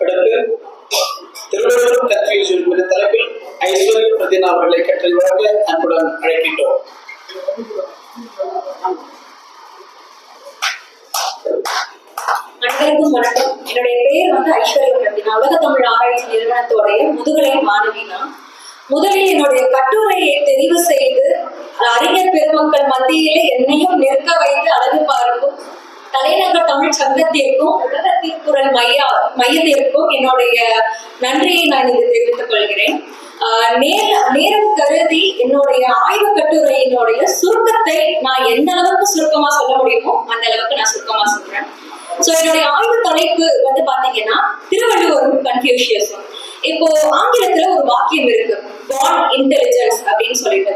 அடுத்து திருவள்ளுவர் கன்ஃபியூஷன் என்ற தலைப்பில் ஐஸ்வர்ய பிரதினா அவர்களை கற்றல் வழங்க அன்புடன் அழைக்கின்றோம். அனைவருக்கும் வணக்கம். என்னுடைய பெயர் ஐஸ்வர்ய பிரதினா. உலக தமிழ் ஆராய்ச்சி நிறுவனத்தோடைய முதுகலை மாணவி நான். முதலில் என்னுடைய கட்டுரையை தெரிவு செய்து அறிஞர் பெருமக்கள் மத்தியிலே என்னையும் நிற்க வைத்து அழகு பார்க்கும் தலைநகர் தமிழ் சங்கத்திற்கும் உலக திருக்குறள் மையத்திற்கும் என்னுடைய நன்றியை நான் இங்கு தெரிவித்துக் கொள்கிறேன். நேரம் கருதி என்னுடைய ஆய்வு கட்டுரையினுடைய சுருக்கத்தை நான் எந்த அளவுக்கு சுருக்கமா சொல்ல முடியுமோ அந்த அளவுக்கு நான் சுருக்கமா சொல்றேன். என்னுடைய ஆய்வு தலைப்பு பாத்தீங்கன்னா திருவள்ளுவரும் கன்ஃபியூஷியஸும். இப்போ ஆங்கிலத்துல ஒரு வாக்கியம் இருக்கு, பாண்ட் இன்டெலிஜென்ஸ் அப்படின்னு சொல்லிட்டு.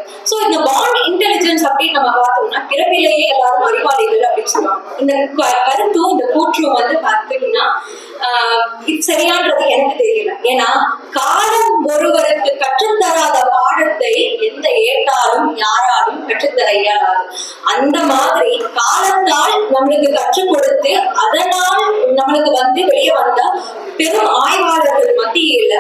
இந்த பாண்ட் இன்டெலிஜென்ஸ் அப்படின்னு நம்ம பார்த்தோம்னா பிறப்பிலேயே எல்லாரும் அறிவாளிகள் அப்படின்னு சொல்லுவாங்க. இந்த கருத்தும் இந்த கூற்றும் பார்த்தீங்கன்னா இது சரியான்றது எனக்கு தெரியல. ஏன்னா காலம் ஒருவருக்கு கற்றுத்தராத பாடத்தை எந்த ஏட்டாலும் யாராலும் கற்றுத்தர இயலாது. அந்த மாதிரி காலத்தால் நம்மளுக்கு கற்றுக் கொடுத்து அதனால் நம்மளுக்கு வெளியே வந்த பெரும் ஆய்வாளர்கள் மத்தியில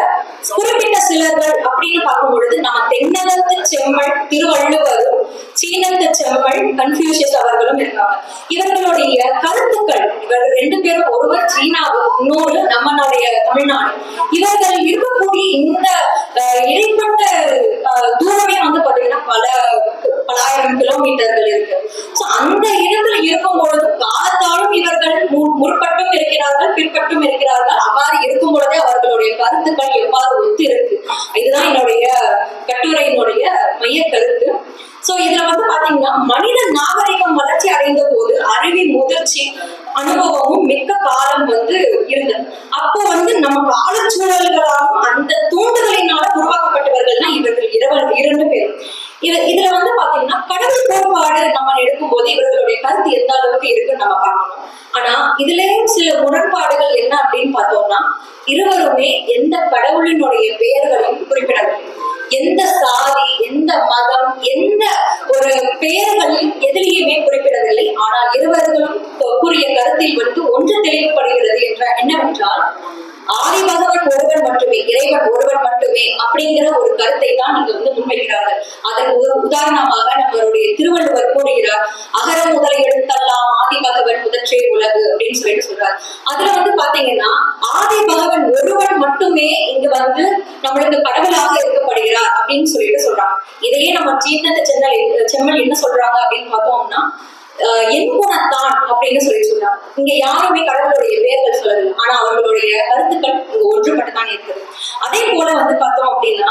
குறிப்பிட்ட சிலர்கள் அப்படின்னு பார்க்கும் பொழுது நம்ம தென்னகத்து செம்மல் திருவள்ளுவரும் சீனத்து செம்மல் கன்ஃபியூஷியஸ் அவர்களும் இருக்காங்க. இவர்களுடைய கருத்துக்கள், இவர்கள் ரெண்டு பேரும், ஒருவர் சீனாவும் இன்னொரு நம்மளுடைய தமிழ்நாடு, இவர்கள் இருக்கக்கூடிய இந்த இடைப்பட்ட தூரமே பாத்தீங்கன்னா பலாயிரம் கிலோமீட்டர்கள் இருக்கு. அந்த இடத்துல இருக்கும் பொழுது காலத்தாலும் இவர்கள் முற்பட்டும் இருக்கிறார்கள், பிற்பட்டும் இருக்கிறார்கள். அவ்வாறு இருக்கும் பொழுதே அவர்களுடைய கருத்துக்கள் எவ்வாறு ஒத்து இருக்கு, இதுதான் என்னுடைய கட்டுரையினுடைய மைய கருத்து. இதுல பாத்தீங்கன்னா மனித நாகரிகம் வளர்ச்சி அடைந்த போது அறிவின் முதிர்ச்சி அனுபவமும் மிக்க காலம் இருந்தது. அப்போ நம்ம காலச்சூழல்களாலும் அந்த தூண்டுதலினால உருவாக்கப்பட்டவர்கள்னா இவர்கள் இரண்டு பேரும். இதுல பாத்தீங்கன்னா கடவுள் கோட்பாடு நம்ம எடுக்கும் போது இவர்களுடைய கருத்து எந்த அளவுக்கு இருக்குன்னு நம்ம பார்க்கணும். ஆனா இதுலயும் சில முரண்பாடுகள் என்ன அப்படின்னு பார்த்தோம்னா, இருவருமே எந்த கடவுளினுடைய பெயர்களையும் குறிப்பிடவில்லை. எந்த சாதி, எந்த மதம், எந்த ஒரு பெயர்களையும் எதிலையுமே குறிப்பிடவில்லை. ஆனால் இருவர்களும் கூறிய கருத்தில் ஒன்று தெளிவுபடுகிறது என்னவென்றால் ஆதிபகவன் ஒருவன் மட்டுமே, இறைவன் ஒருவன் மட்டுமே அப்படிங்கிற ஒரு கருத்தை தான் இங்க முன்வைக்கிறார்கள். அதற்கு ஒரு உதாரணமாக நம்மளுடைய திருவள்ளுவர் கூறுகிறார், அகர முதல எழுத்தெல்லாம் ஆதிபகவன் முதற்றே உலகு அப்படின்னு சொல்றார். அதுல பாத்தீங்கன்னா ஆதிபகவன் ஒருவன் மட்டுமே இங்கு நம்மளுக்கு கடவுளாக இருக்கப்படுகிறார் அப்படின்னு சொல்றாங்க. இதையே நம்ம சீனத்து செம்மல் என்ன சொல்றாங்க அப்படின்னு பார்த்தோம்னா என் குணத்தான் அப்படின்னு சொல்றாங்க. இங்க யாருமே கடவுளுடைய பெயர்கள் சொல்லல, ஆனா அவர்களுடைய கருத்துக்கள் இங்க ஒன்றுபட்டுதான் இருக்குது. அதே போல பார்த்தோம் அப்படின்னா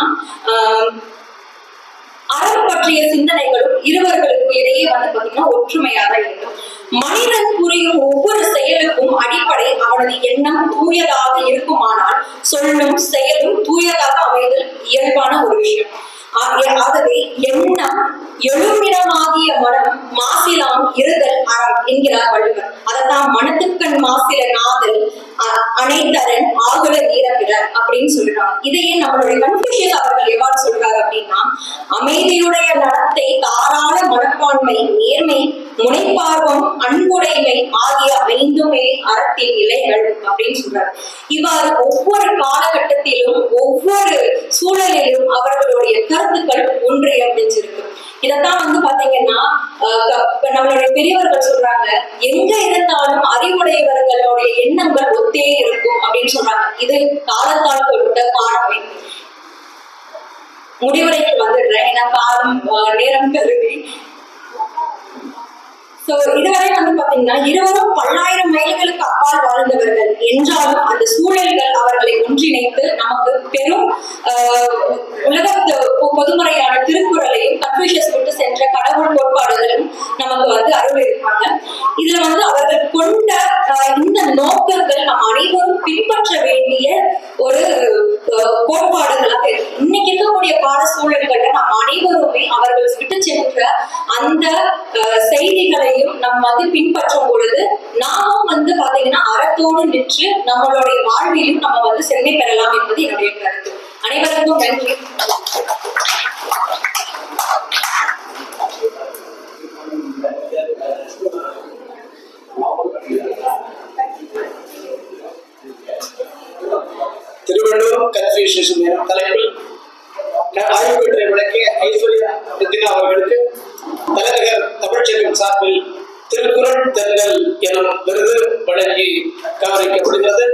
அறம் பற்றிய சிந்தனைகளும் இருவர்களுக்கு இடையே பாத்தீங்கன்னா ஒற்றுமையாக இருக்கும். மனிதன் புரியும் ஒவ்வொரு செயலுக்கும் அடிப்படை அவனது எண்ணம் தூயதாக இருக்குமானால் சொல்லும் செயலும் தூயதாக அமைதல் இயல்பான ஒரு விஷயம். ஆகவே எண்ணம் எழுமிடமாகிய மனம் மாசிலாம் இருதல் அறம் என்கிறார் வள்ளுவர். அதைத்தான் மனத்துக்கண் மாசில நாதல் அனைத்தரன் ஆகுல நீரப்பிடர் அப்படின்னு சொல்றாங்க. இதையே நம்மளுடைய கன்ஃபியூஷியஸ் அவர்கள் எவ்வாறு சொல்றாரு அப்படின்னா, அமைதியுடைய நடத்தை, தாராள மனப்பான்மை, நேர்மை, முனைப்பார்வம், அன்புடைமை ஆகிய ஐந்துமே அறத்தின் இலைகள் அப்படின்னு சொல்றாரு. இவ்வாறு ஒவ்வொரு காலகட்டத்திலும் ஒவ்வொரு சூழலிலும் அவர்களுடைய கருத்துக்கள் ஒன்றியமைஞ்சிருக்கு. இதத்தான் பாத்தீங்கன்னா நம்மளுடைய பெரியவர்கள் சொல்றாங்க, எங்க இருந்தாலும் அறிவுடையவர்களுடைய எண்ணங்கள் ஒத்தே இருக்கும் அப்படின்னு சொல்றாங்க. இது காலத்தால் கொடுத்த காலமே. முடிவுரைக்கு வந்துடுறேன், ஏன்னா காலம் நேரம் கருதி. இதுவரை பாத்தீங்கன்னா இருவரும் பல்லாயிரம் மைல்களுக்கு அப்பால் வாழ்ந்தவர்கள் என்றாலும் அந்த சூழல்கள் அவர்களை ஒன்றிணைத்து நமக்கு பெரும் உலகத்து பொதுமுறையான திருக்குறளையும் கன்ஃபியூஷியஸ் விட்டு சென்ற கடவுள் கோட்பாடுகளும் நமக்கு அருளிருப்பாங்க. இதுல அவர்கள் கொண்ட இந்த நோக்கங்கள் நம் அனைவரும் பின்பற்ற வேண்டிய ஒரு கோட்பாடுகளாக இருக்கு. இன்னைக்கு இருக்கக்கூடிய பாட சூழல்கள்ல நம் அனைவருமே அவர்கள் விட்டு சென்ற அந்த செய்திகளையும் நம்ம பின்பற்றும் பொழுது நாமும் பாத்தீங்கன்னா அறத்தோடு நின்று நம்மளுடைய வாழ்விலும் நம்ம செம்மை பெறலாம் என்பது என்னுடைய கருத்து. அனைவருக்கும் நன்றி. திருவள்ளுவர் கன்ஃபியூஷன் எனும் தலைப்பில் ஆய்வு கட்டுரை விளக்கிய ஐஸ்வர்யா ரத்தினா அவர்களுக்கு தலைநகர் தமிழ்ச்சங்கம் சார்பில் திருக்குறள் தென்றல் எனும் விருது வழங்கி கௌரவிக்கப்படுகிறது.